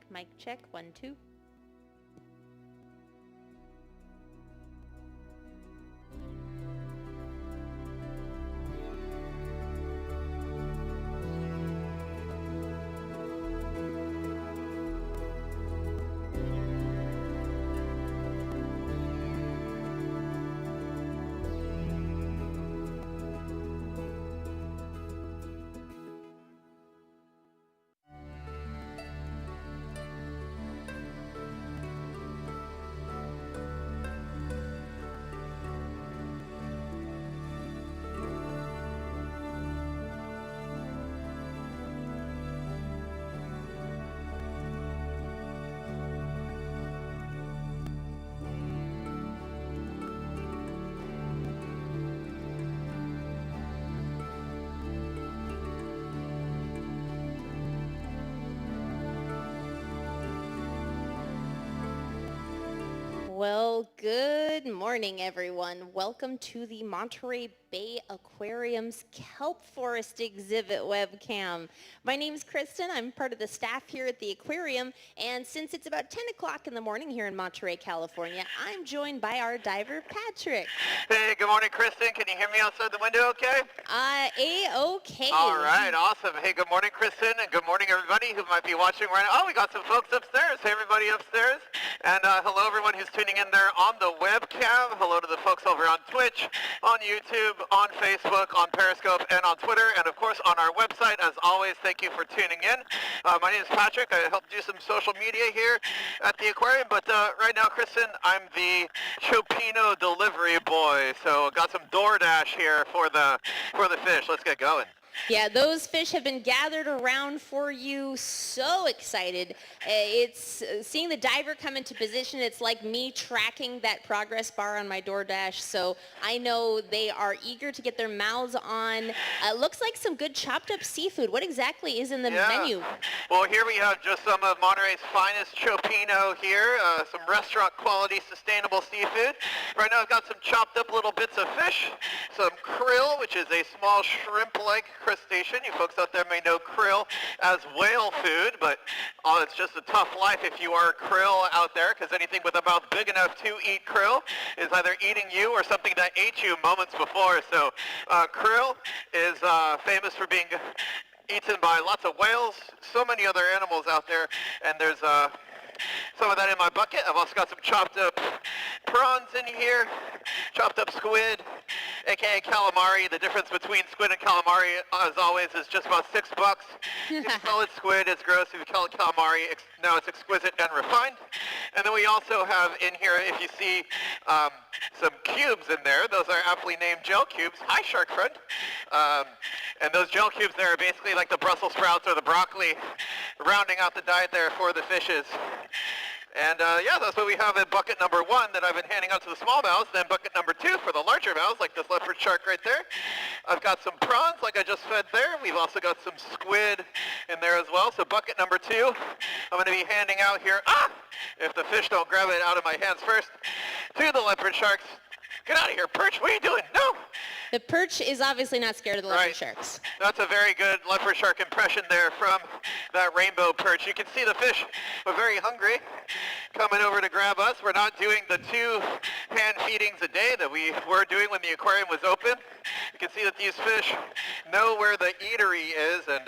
Mic check, 1, 2. Well, good morning, everyone. Welcome to the Monterey Bay Aquarium's Kelp Forest exhibit webcam. My name's Kristin. I'm part of the staff here at the aquarium, and since it's about 10 o'clock in the morning here in Monterey, California, I'm joined by our diver, Patrick. Hey, good morning, Kristin. Can you hear me outside the window okay? A-okay. All right, awesome. Hey, good morning, Kristin, and good morning, everybody who might be watching right now. Oh, we got some folks upstairs. Hey, everybody upstairs. And hello, everyone who's tuning in there on the webcam. Hello to the folks over on Twitch, on YouTube, on Facebook, on Periscope, and on Twitter, and of course on our website. As always, thank you for tuning in. My name is Patrick. I help do some social media here at the aquarium, but right now, Kristin, I'm the Chopino delivery boy. So got some DoorDash here for the fish. Let's get going. Yeah, those fish have been gathered around for you. So excited. It's seeing the diver come into position. It's like me tracking that progress bar on my DoorDash. So I know they are eager to get their mouths on. Looks like some good chopped up seafood. What exactly is in the menu? Well, here we have just some of Monterey's finest Chopino here. Some restaurant quality sustainable seafood. Right now I've got some chopped up little bits of fish. Some krill, which is a small shrimp-like crustacean. You folks out there may know krill as whale food, but it's just a tough life if you are krill out there, because anything with a mouth big enough to eat krill is either eating you or something that ate you moments before. So krill is famous for being eaten by lots of whales, so many other animals out there, and there's some of that in my bucket. I've also got some chopped up prawns in here, chopped up squid, aka calamari. The difference between squid and calamari, as always, is just about $6. If you call it squid, it's gross. If you call it calamari, now it's exquisite and refined. And then we also have in here, if you see some cubes in there, those are aptly named gel cubes. Hi, shark friend. And those gel cubes there are basically like the Brussels sprouts or the broccoli, rounding out the diet there for the fishes. And yeah, that's what we have in bucket number 1 that I've been handing out to the smallmouths. Then bucket number 2 for the larger mouths, like this leopard shark right there. I've got some prawns, like I just fed there. We've also got some squid in there as well. So bucket number 2, I'm going to be handing out here, if the fish don't grab it out of my hands first, to the leopard sharks. Get out of here, perch. What are you doing? No. The perch is obviously not scared of the leopard sharks. That's a very good leopard shark impression there from that rainbow perch. You can see the fish are very hungry, coming over to grab us. We're not doing the 2 hand feedings a day that we were doing when the aquarium was open. You can see that these fish know where the eatery is, and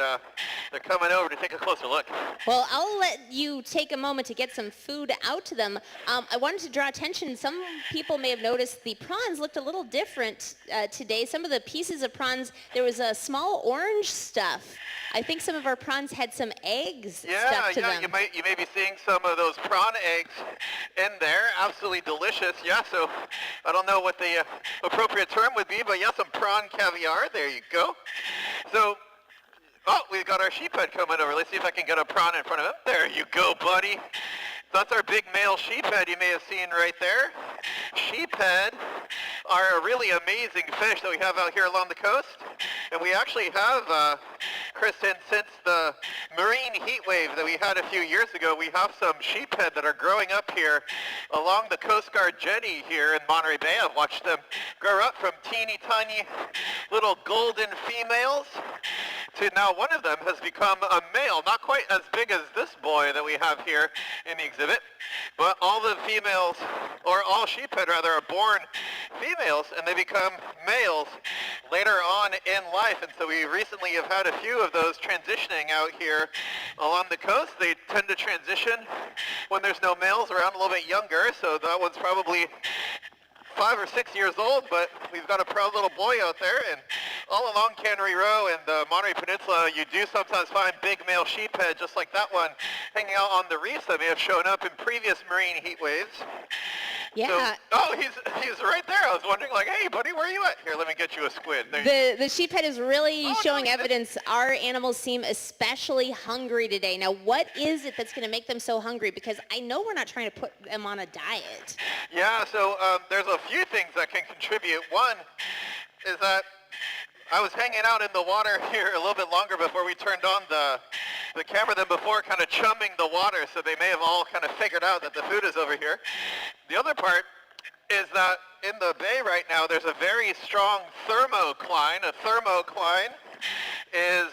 they're coming over to take a closer look. Well, I'll let you take a moment to get some food out to them. I wanted to draw attention. Some people may have noticed the prawns looked a little different today. Some of the pieces of prawns, there was a small orange stuff. I think some of our prawns had some eggs stuck to them. You may be seeing some of those prawn eggs in there. Absolutely delicious. Yeah, so I don't know what the appropriate term would be, but yeah, some prawn caviar. There you go. So, we've got our sheephead coming over. Let's see if I can get a prawn in front of him. There you go, buddy. That's our big male sheephead you may have seen right there. Sheephead are a really amazing fish that we have out here along the coast. And we actually have, Kristin, since the marine heat wave that we had a few years ago, we have some sheephead that are growing up here along the Coast Guard jetty here in Monterey Bay. I've watched them grow up from teeny tiny little golden females to now one of them has become a male, not quite as big as this boy that we have here in the exhibit, but all the females, or all sheephead rather, are born females and they become males later on in life. And so we recently have had a few of those transitioning out here along the coast. They tend to transition when there's no males around, a little bit younger, so that one's probably 5 or 6 years old, but we've got a proud little boy out there. And all along Cannery Row and the Monterey Peninsula, you do sometimes find big male sheephead, just like that one, hanging out on the reefs that may have shown up in previous marine heat waves. Yeah. So, oh, he's right there. I was wondering, like, hey, buddy, where are you at? Here, let me get you a squid. The sheephead is really showing evidence our animals seem especially hungry today. Now, what is it that's going to make them so hungry? Because I know we're not trying to put them on a diet. Yeah, so there's a few things that can contribute. One is that I was hanging out in the water here a little bit longer before we turned on the camera than before, kind of chumming the water, so they may have all kind of figured out that the food is over here. The other part is that in the bay right now, there's a very strong thermocline. A thermocline is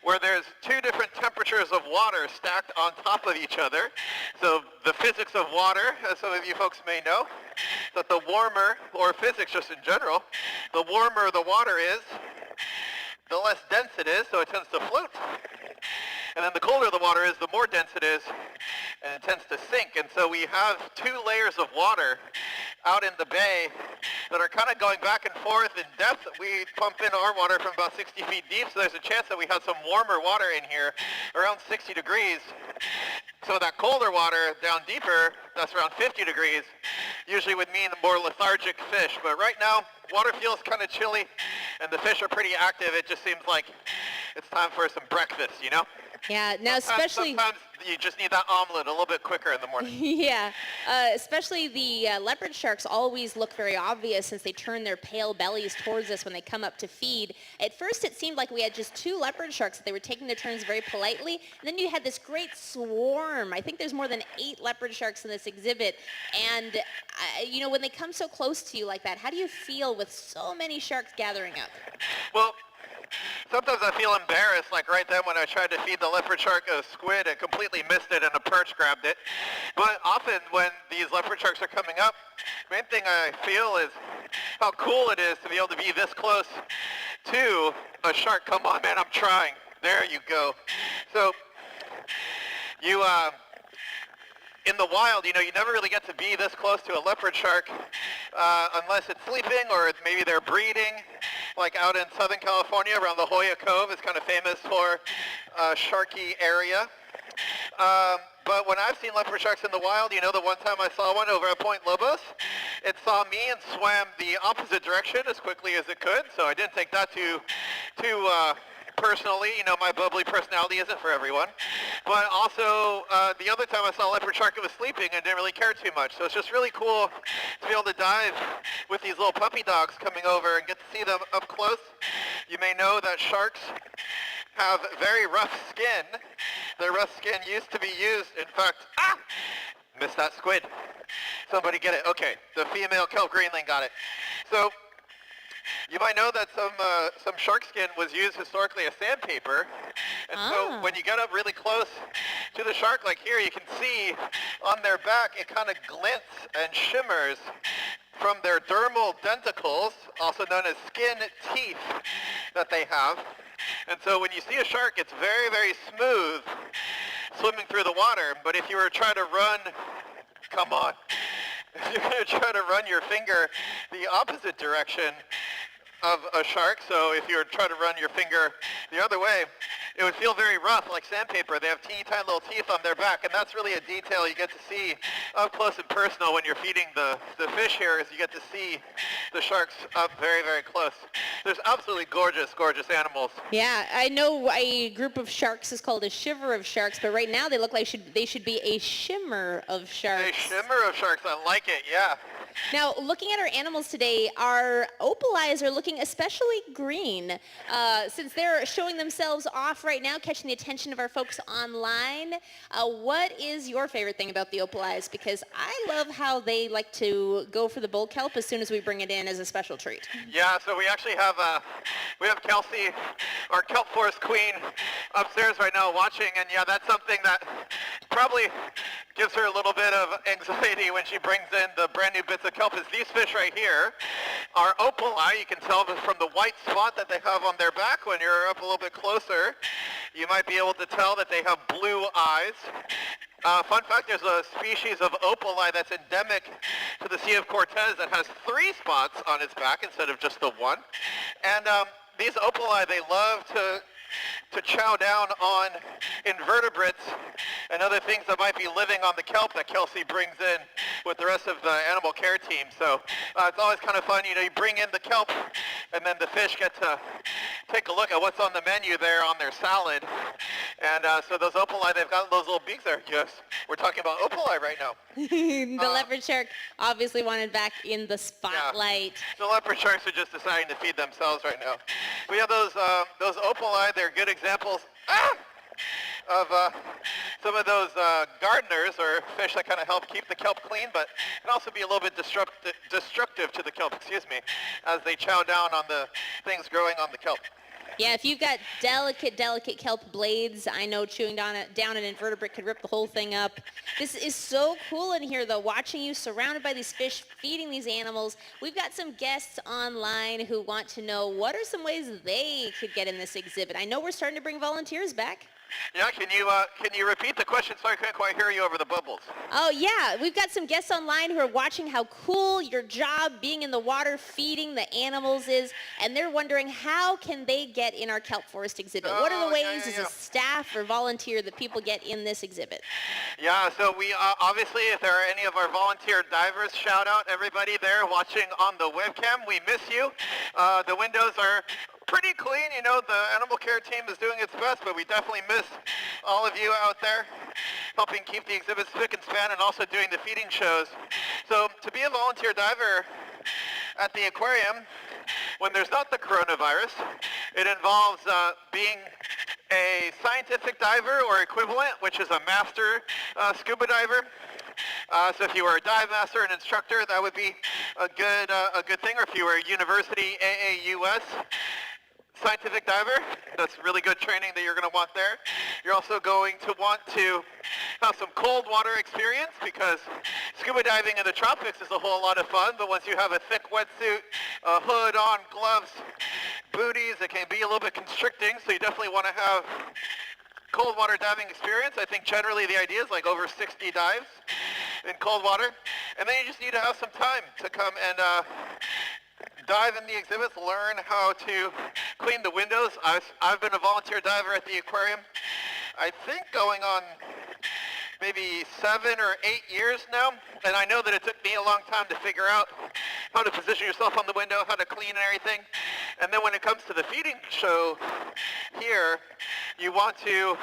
where there's two different temperatures of water stacked on top of each other. So the physics of water, as some of you folks may know, that the warmer, or physics just in general, the warmer the water is, the less dense it is, so it tends to float. And then the colder the water is, the more dense it is, and it tends to sink. And so we have two layers of water out in the bay that are kind of going back and forth in depth. We pump in our water from about 60 feet deep, so there's a chance that we have some warmer water in here, around 60 degrees. So that colder water down deeper, that's around 50 degrees, usually would mean more lethargic fish. But right now, water feels kind of chilly, and the fish are pretty active. It just seems like it's time for some breakfast, you know? Yeah, now especially... Sometimes you just need that omelet a little bit quicker in the morning. Yeah, especially the leopard sharks always look very obvious since they turn their pale bellies towards us when they come up to feed. At first it seemed like we had just 2 leopard sharks that they were taking their turns very politely. And then you had this great swarm. I think there's more than 8 leopard sharks in this exhibit. And, you know, when they come so close to you like that, how do you feel with so many sharks gathering up? Well, sometimes I feel embarrassed, like right then when I tried to feed the leopard shark a squid, it completely missed it and a perch grabbed it. But often when these leopard sharks are coming up, the main thing I feel is how cool it is to be able to be this close to a shark. Come on, man, I'm trying. There you go. So you, in the wild, you know, you never really get to be this close to a leopard shark unless it's sleeping or maybe they're breeding. Like out in Southern California around La Jolla Cove, it's kind of famous for a sharky area. But when I've seen leopard sharks in the wild, you know, the one time I saw one over at Point Lobos, it saw me and swam the opposite direction as quickly as it could. So I didn't take that too personally. You know, my bubbly personality isn't for everyone. But also, the other time I saw a leopard shark, it was sleeping and didn't really care too much. So it's just really cool to be able to dive with these little puppy dogs coming over and get to see them up close. You may know that sharks have very rough skin. Their rough skin used to be used, in fact, missed that squid. Somebody get it. Okay, the female kelp greenling got it. So you might know that some shark skin was used historically as sandpaper. And so when you get up really close to the shark, like here, you can see on their back, it kind of glints and shimmers from their dermal denticles, also known as skin teeth that they have. And so when you see a shark, it's very, very smooth swimming through the water. But if you were trying to run, come on, if you're going to try to run your finger the opposite direction of a shark, so if you were trying to run your finger the other way, it would feel very rough, like sandpaper. They have teeny tiny little teeth on their back, and that's really a detail you get to see up close and personal when you're feeding the fish here, is you get to see the sharks up very, very close. There's absolutely gorgeous, gorgeous animals. Yeah, I know a group of sharks is called a shiver of sharks, but right now they look like they should be a shimmer of sharks. A shimmer of sharks, I like it, yeah. Now, looking at our animals today, our opaleyes are looking especially green. Since they're showing themselves off right now, catching the attention of our folks online, what is your favorite thing about the opaleyes? Because I love how they like to go for the bull kelp as soon as we bring it in as a special treat. Yeah, so we actually have Kelsey, our Kelp Forest queen, upstairs right now watching, and yeah, that's something that probably gives her a little bit of anxiety when she brings in the brand new bits of kelp. Is these fish right here are opaleye. You can tell from the white spot that they have on their back. When you're up a little bit closer, you might be able to tell that they have blue eyes. Fun fact, there's a species of opaleye that's endemic to the Sea of Cortez that has 3 spots on its back instead of just the 1. And these opaleye, they love to chow down on invertebrates and other things that might be living on the kelp that Kelsey brings in with the rest of the animal care team. So it's always kind of fun, you know, you bring in the kelp and then the fish get to take a look at what's on the menu there on their salad. And so those opaleye, they've got those little beaks there. Yes, we're talking about opaleye right now. The leopard shark obviously wanted back in the spotlight. Yeah. The leopard sharks are just deciding to feed themselves right now. We have those opaleye. They're good examples of some of those gardeners or fish that kind of help keep the kelp clean, but can also be a little bit destructive to the kelp, as they chow down on the things growing on the kelp. Yeah, if you've got delicate kelp blades, I know chewing down an invertebrate could rip the whole thing up. This is so cool in here, though, watching you surrounded by these fish, feeding these animals. We've got some guests online who want to know what are some ways they could get in this exhibit. I know we're starting to bring volunteers back. Yeah, can you repeat the question? Sorry, I couldn't quite hear you over the bubbles. Oh, yeah. We've got some guests online who are watching how cool your job being in the water feeding the animals is, and they're wondering how can they get in our Kelp Forest exhibit? What are the ways as a staff or volunteer that people get in this exhibit? Yeah, so we obviously, if there are any of our volunteer divers, shout out everybody there watching on the webcam. We miss you. The windows are pretty clean, you know, the animal care team is doing its best, but we definitely miss all of you out there helping keep the exhibits spick and span and also doing the feeding shows. So to be a volunteer diver at the aquarium, when there's not the coronavirus, it involves being a scientific diver or equivalent, which is a master scuba diver. So if you were a dive master and instructor, that would be a good thing. Or if you were a university AAUS scientific diver, that's really good training that you're going to want there. You're also going to want to have some cold water experience because scuba diving in the tropics is a whole lot of fun, but once you have a thick wetsuit, a hood on, gloves, booties, it can be a little bit constricting, so you definitely want to have cold water diving experience. I think generally the idea is like over 60 dives in cold water, and then you just need to have some time to come and dive in the exhibits, learn how to clean the windows. I've been a volunteer diver at the aquarium, I think going on maybe 7 or 8 years now, and I know that it took me a long time to figure out how to position yourself on the window, how to clean and everything. And then when it comes to the feeding show here, you want to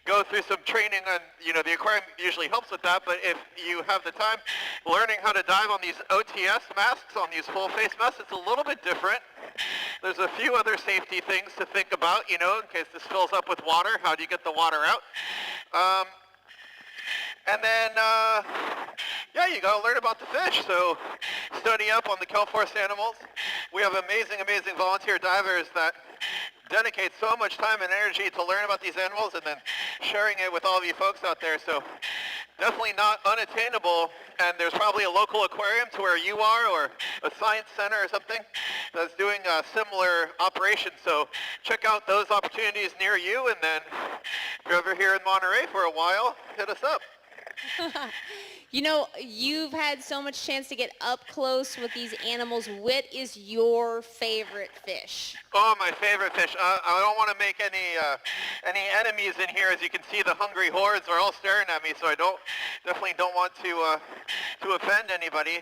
go through some training on, you know, the aquarium usually helps with that, but if you have the time, learning how to dive on these OTS masks, on these full face masks, it's a little bit different. There's a few other safety things to think about, you know, in case this fills up with water, how do you get the water out? And then, yeah, you got to learn about the fish. So study up on the Kelp Forest animals. We have amazing volunteer divers that dedicate so much time and energy to learn about these animals and then sharing it with all of you folks out there. So definitely not unattainable. And there's probably a local aquarium to where you are or a science center or something that's doing a similar operation. So check out those opportunities near you. And then if you're over here in Monterey for a while, hit us up. You know, you've had so much chance to get up close with these animals. What is your favorite fish? Oh, my favorite fish. I don't want to make any enemies in here. As you can see, the hungry hordes are all staring at me, so I definitely don't want to offend anybody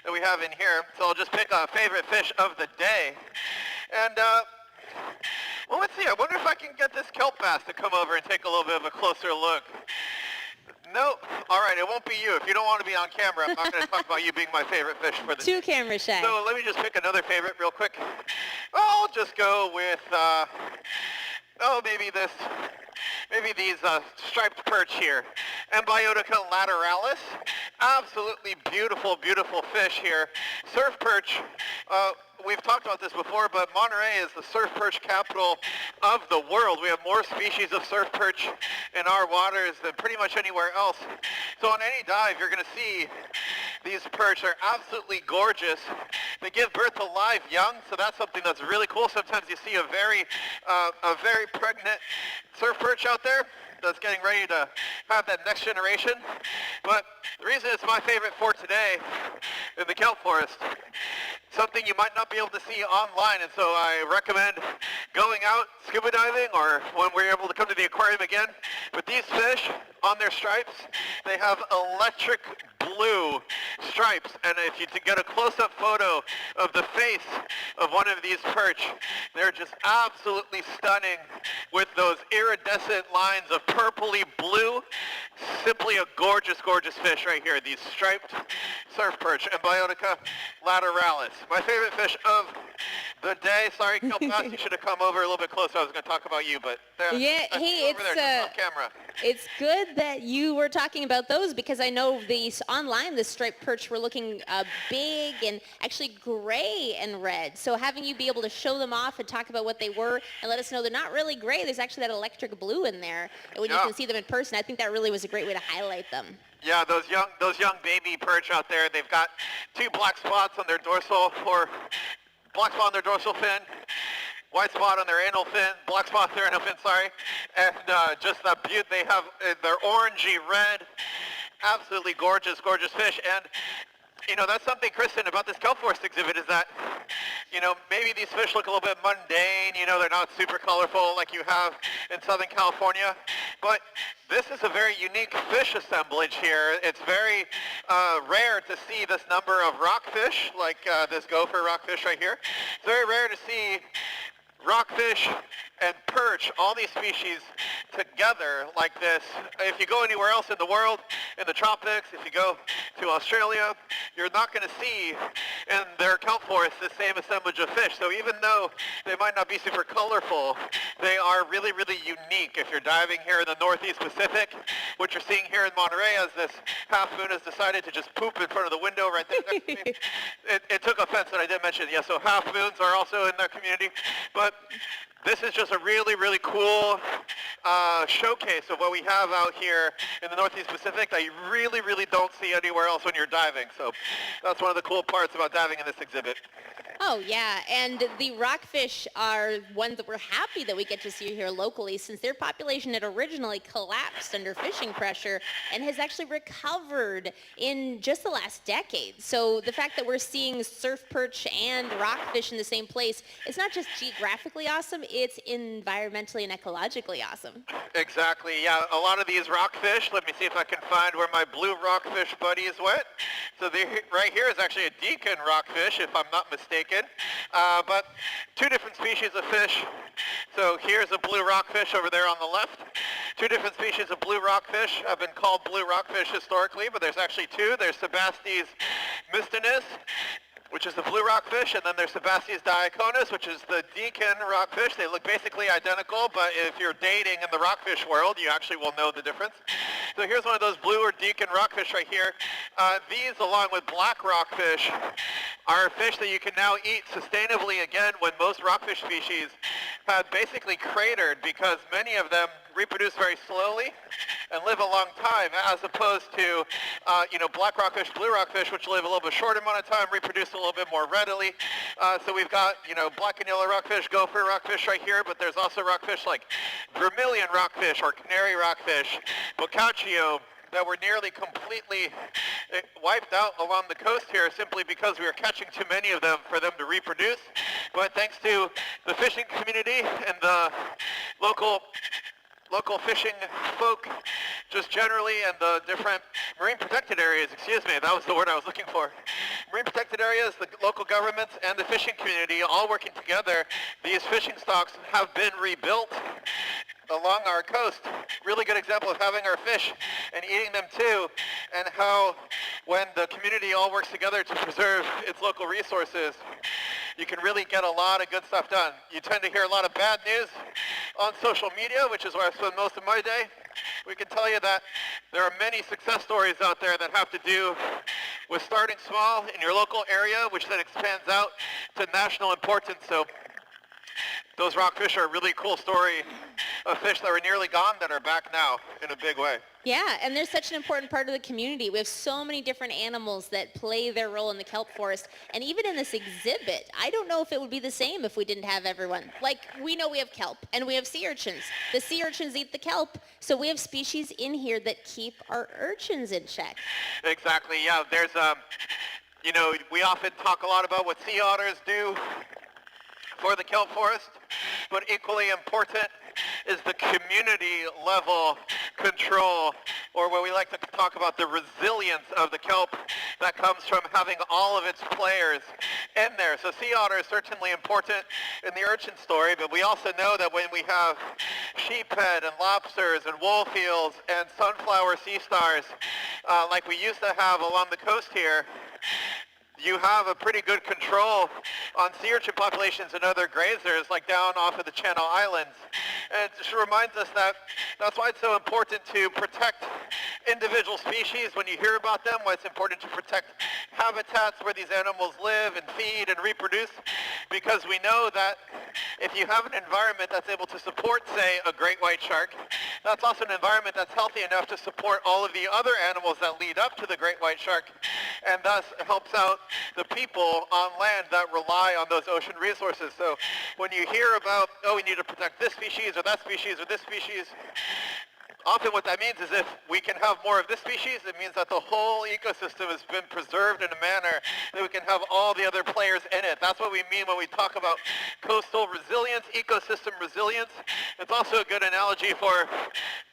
that we have in here. So I'll just pick a favorite fish of the day. And well, let's see. I wonder if I can get this kelp bass to come over and take a little bit of a closer look. No. All right, it won't be you. If you don't want to be on camera, I'm not going to talk about you being my favorite fish for the Too camera shy. So let me just pick another favorite real quick. I'll just go with, maybe these striped perch here. Embiotica lateralis. Absolutely beautiful, beautiful fish here. Surf perch. We've talked about this before, but Monterey is the surf perch capital of the world. We have more species of surf perch in our waters than pretty much anywhere else. So on any dive, you're going to see these perch are absolutely gorgeous. They give birth to live young, so that's something that's really cool. Sometimes you see a very pregnant surf perch out there that's getting ready to have that next generation. But the reason it's my favorite for today in the Kelp Forest, something you might not be able to see online, and so I recommend going out scuba diving or when we're able to come to the aquarium again. With these fish on their stripes, they have electric blue stripes, and if you get a close-up photo of the face of one of these perch, they're just absolutely stunning with those iridescent lines of purpley blue. Simply a gorgeous, gorgeous fish right here, these striped surf perch, Embiotica lateralis. My favorite fish of the day. Sorry, Kelp, you should have come over a little bit closer. I was going to talk about you, but yeah, hey, over there, just off camera. It's good that you were talking about those because I know these online, the striped perch were looking big and actually gray and red. So having you be able to show them off and talk about what they were and let us know they're not really gray. There's actually that electric blue in there. And when you can see them in person, I think that really was a great way to highlight them. Yeah, those young baby perch out there, they've got two black spots on their dorsal, or black spot on their dorsal fin, white spot on their anal fin, black spot on their anal fin, sorry, and just the beauty they have. They're orangey red, absolutely gorgeous, gorgeous fish. And you know, that's something, Kristin, about this Kelp Forest exhibit is that, you know, maybe these fish look a little bit mundane, you know, they're not super colorful like you have in Southern California, but this is a very unique fish assemblage here. It's very rare to see this number of rockfish, like this gopher rockfish right here. It's very rare to see rockfish and perch, all these species together like this. If you go anywhere else in the world, in the tropics, if you go to Australia, you're not going to see in their kelp forest the same assemblage of fish. So even though they might not be super colorful, they are really, really unique. If you're diving here in the Northeast Pacific, what you're seeing here in Monterey as this half moon has decided to just poop in front of the window right there next to me. It took offense that I didn't mention it. Yeah, so half moons are also in that community. But this is just a really, really cool showcase of what we have out here in the Northeast Pacific that you really, really don't see anywhere else when you're diving. So that's one of the cool parts about diving in this exhibit. Oh, yeah, and the rockfish are ones that we're happy that we get to see here locally since their population had originally collapsed under fishing pressure and has actually recovered in just the last decade. So the fact that we're seeing surf perch and rockfish in the same place, it's not just geographically awesome, it's environmentally and ecologically awesome. Exactly, yeah. A lot of these rockfish, let me see if I can find where my blue rockfish buddies went. So right here is actually a deacon rockfish, if I'm not mistaken. But two different species of fish. So here's a blue rockfish over there on the left. Two different species of blue rockfish have been called blue rockfish historically, but there's actually two. There's Sebastes mystinus, which is the blue rockfish, and then there's Sebastes diaconus, which is the deacon rockfish. They look basically identical, but if you're dating in the rockfish world, you actually will know the difference. So here's one of those blue or deacon rockfish right here. These, along with black rockfish, are fish that you can now eat sustainably again when most rockfish species have basically cratered because many of them reproduce very slowly and live a long time, as opposed to, black rockfish, blue rockfish, which live a little bit short amount of time, reproduce a little bit more readily. So we've got, black and yellow rockfish, gopher rockfish right here, but there's also rockfish like vermilion rockfish or canary rockfish, bocaccio, that were nearly completely wiped out along the coast here simply because we were catching too many of them for them to reproduce. But thanks to the fishing community and the local fishing folk just generally, and the different marine protected areas, that was the word I was looking for. Marine protected areas, the local governments, and the fishing community all working together, these fishing stocks have been rebuilt along our coast. Really good example of having our fish and eating them too, and how when the community all works together to preserve its local resources, you can really get a lot of good stuff done. You tend to hear a lot of bad news on social media, which is where I spend most of my day. We can tell you that there are many success stories out there that have to do with starting small in your local area, which then expands out to national importance. So those rockfish are a really cool story of fish that were nearly gone that are back now in a big way. Yeah, and they're such an important part of the community. We have so many different animals that play their role in the kelp forest. And even in this exhibit, I don't know if it would be the same if we didn't have everyone. Like, we know we have kelp and we have sea urchins. The sea urchins eat the kelp, so we have species in here that keep our urchins in check. Exactly, yeah. There's, you know, we often talk a lot about what sea otters do for the kelp forest, but equally important is the community level control, or what we like to talk about, the resilience of the kelp that comes from having all of its players in there. So sea otter is certainly important in the urchin story, but we also know that when we have sheephead and lobsters and wolf eels and sunflower sea stars, like we used to have along the coast here, you have a pretty good control on sea urchin populations and other grazers, like down off of the Channel Islands. And it just reminds us that that's why it's so important to protect individual species when you hear about them, why it's important to protect habitats where these animals live and feed and reproduce, because we know that if you have an environment that's able to support, say, a great white shark, that's also an environment that's healthy enough to support all of the other animals that lead up to the great white shark, and thus helps out the people on land that rely on those ocean resources. So when you hear about, oh, we need to protect this species or that species or this species, often what that means is if we can have more of this species, it means that the whole ecosystem has been preserved in a manner that we can have all the other players in it. That's what we mean when we talk about coastal resilience, ecosystem resilience. It's also a good analogy for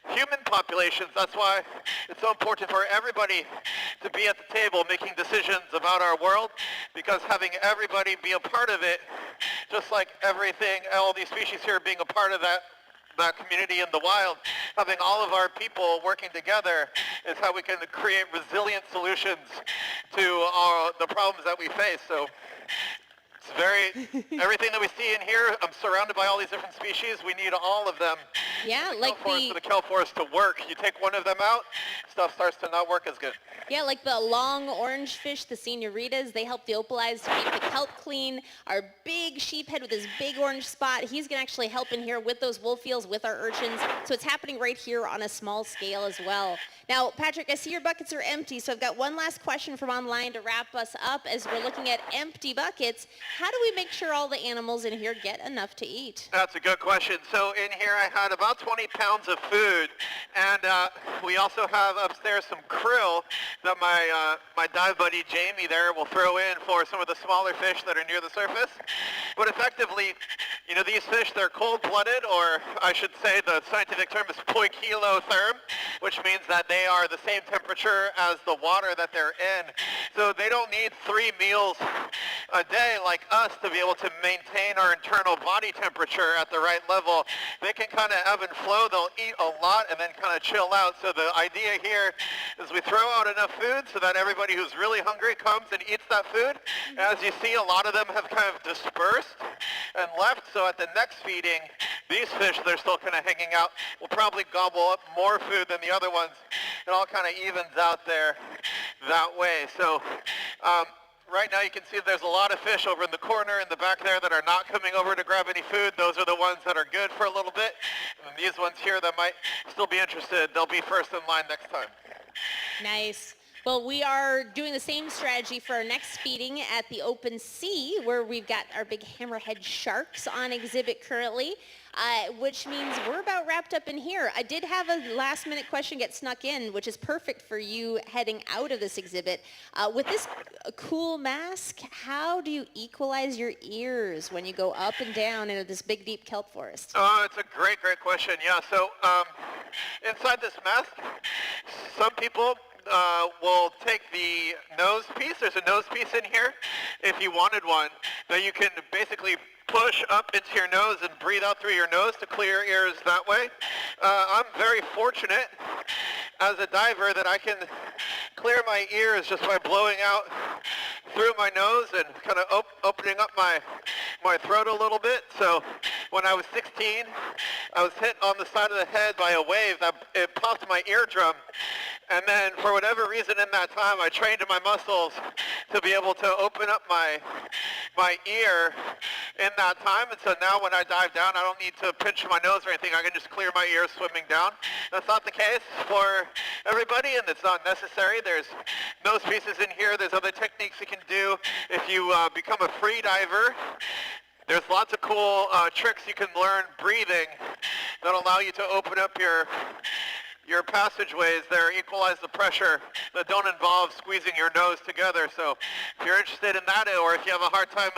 human populations. That's why it's so important for everybody to be at the table making decisions about our world, because having everybody be a part of it, just like everything, all these species here being a part of that community in the wild, having all of our people working together is how we can create resilient solutions to the problems that we face. So it's everything that we see in here, I'm surrounded by all these different species. We need all of them. Yeah, like for the kelp forest to work. You take one of them out, stuff starts to not work as good. Yeah, like the long orange fish, the senoritas, they help the opaleyes to keep the kelp clean. Our big sheephead with his big orange spot, he's going to actually help in here with those wolf eels, with our urchins. So it's happening right here on a small scale as well. Now, Patrick, I see your buckets are empty, so I've got one last question from online to wrap us up as we're looking at empty buckets. How do we make sure all the animals in here get enough to eat? That's a good question. So in here I had about 20 pounds of food, and we also have upstairs some krill that my dive buddy Jamie there will throw in for some of the smaller fish that are near the surface. But effectively, you know, these fish, they're cold-blooded, or I should say the scientific term is poikilotherm, which means that they are the same temperature as the water that they're in. So they don't need 3 meals a day like us to be able to maintain our internal body temperature at the right level. They can kind of ebb and flow. They'll eat a lot and then kind of chill out. So the idea here is we throw out enough food so that everybody who's really hungry comes and eats that food. As you see, a lot of them have kind of dispersed and left. So at the next feeding, these fish, they're still kind of hanging out, will probably gobble up more food than the other ones. It all kind of evens out there that way. So right now you can see there's a lot of fish over in the corner in the back there that are not coming over to grab any food. Those are the ones that are good for a little bit. And these ones here that might still be interested, they'll be first in line next time. Nice. Well, we are doing the same strategy for our next feeding at the open sea, where we've got our big hammerhead sharks on exhibit currently, which means we're about wrapped up in here. I did have a last-minute question get snuck in, which is perfect for you heading out of this exhibit. With this cool mask, how do you equalize your ears when you go up and down into this big, deep kelp forest? Oh, it's a great, great question. Yeah, so inside this mask, some people will take the nose piece. There's a nose piece in here if you wanted one. that you can basically push up into your nose and breathe out through your nose to clear your ears that way. I'm very fortunate as a diver that I can clear my ears just by blowing out through my nose and kind of opening up my throat a little bit. So when I was 16, I was hit on the side of the head by a wave that it popped my eardrum. And then for whatever reason in that time, I trained my muscles to be able to open up my ear in that time. And so now when I dive down, I don't need to pinch my nose or anything. I can just clear my ears swimming down. That's not the case for everybody, and it's not necessary. There's nose pieces in here. There's other techniques you can do. If you become a free diver, there's lots of cool tricks you can learn breathing that allow you to open up your passageways there, equalize the pressure that don't involve squeezing your nose together. So if you're interested in that, or if you have a hard time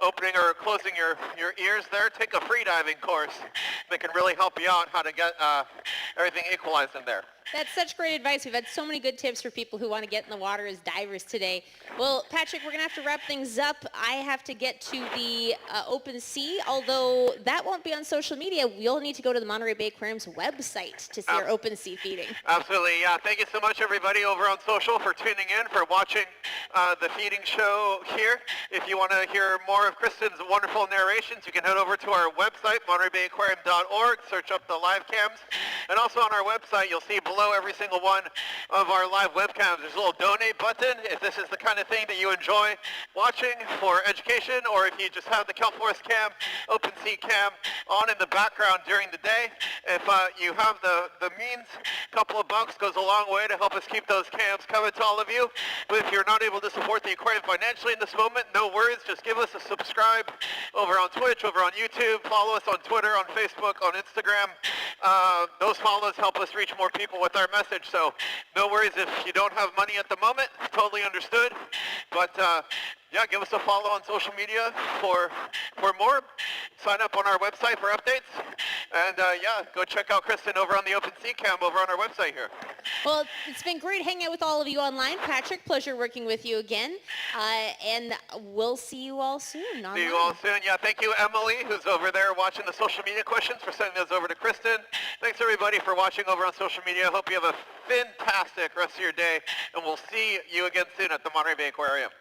opening or closing your ears there, take a free diving course that can really help you out how to get everything equalized in there. That's such great advice. We've had so many good tips for people who want to get in the water as divers today. Well, Patrick, we're going to have to wrap things up. I have to get to the open sea, although that won't be on social media. You'll need to go to the Monterey Bay Aquarium's website to see our open sea feeding. Absolutely, yeah. Thank you so much, everybody, over on social for tuning in, for watching the feeding show here. If you want to hear more of Kristin's wonderful narrations, you can head over to our website, montereybayaquarium.org, search up the live cams. And also on our website, you'll see below every single one of our live webcams, there's a little donate button if this is the kind of thing that you enjoy watching for education, or if you just have the Kelp Forest cam, open sea cam on in the background during the day. If you have the means, a couple of bucks goes a long way to help us keep those cams coming to all of you. But if you're not able to support the aquarium financially in this moment, no worries, just give us a subscribe over on Twitch, over on YouTube, follow us on Twitter, on Facebook, on Instagram. Those follows help us reach more people with our message, so no worries if you don't have money at the moment, totally understood. But yeah, give us a follow on social media for more. Sign up on our website for updates. And yeah, go check out Kristin over on the Open Sea Cam over on our website here. Well, it's been great hanging out with all of you online. Patrick, pleasure working with you again. And we'll see you all soon online. See you all soon. Yeah, thank you, Emily, who's over there watching the social media questions, for sending those over to Kristin. Thanks, everybody, for watching over on social media. Hope you have a fantastic rest of your day, and we'll see you again soon at the Monterey Bay Aquarium.